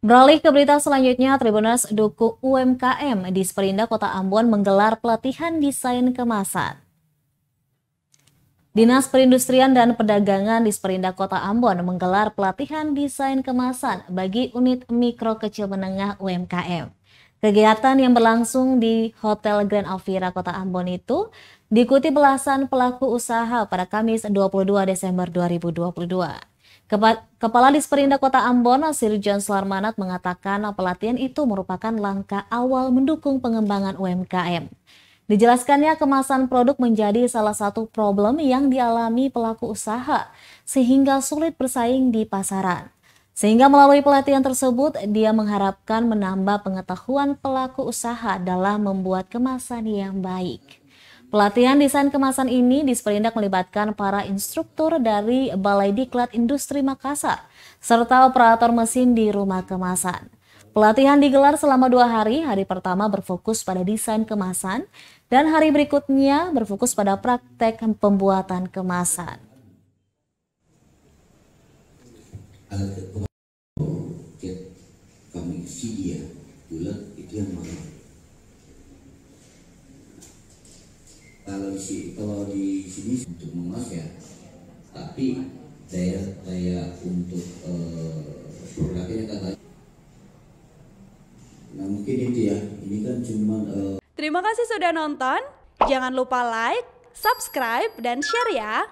Beralih ke berita selanjutnya, Tribuners dukung UMKM di Sperinda Kota Ambon menggelar pelatihan desain kemasan. Dinas Perindustrian dan Perdagangan di Sperinda Kota Ambon menggelar pelatihan desain kemasan bagi unit mikro kecil menengah UMKM. Kegiatan yang berlangsung di Hotel Grand Alvira Kota Ambon itu diikuti belasan pelaku usaha pada Kamis 22 Desember 2022. Kepala Disperinda Kota Ambon, Sirjon Slarmanat mengatakan pelatihan itu merupakan langkah awal mendukung pengembangan UMKM. Dijelaskannya kemasan produk menjadi salah satu problem yang dialami pelaku usaha sehingga sulit bersaing di pasaran. Sehingga melalui pelatihan tersebut, dia mengharapkan menambah pengetahuan pelaku usaha dalam membuat kemasan yang baik. Pelatihan desain kemasan ini di Sperindak melibatkan para instruktur dari Balai Diklat Industri Makassar, serta operator mesin di rumah kemasan. Pelatihan digelar selama 2 hari, hari pertama berfokus pada desain kemasan, dan hari berikutnya berfokus pada praktek pembuatan kemasan. Kami video bulat itu yang mana? Kalau di sini untuk mengemas ya, tapi daya untuk produknya katanya. Nah mungkin itu ya, ini kan cuma. Terima kasih sudah nonton. Jangan lupa like, subscribe, dan share ya.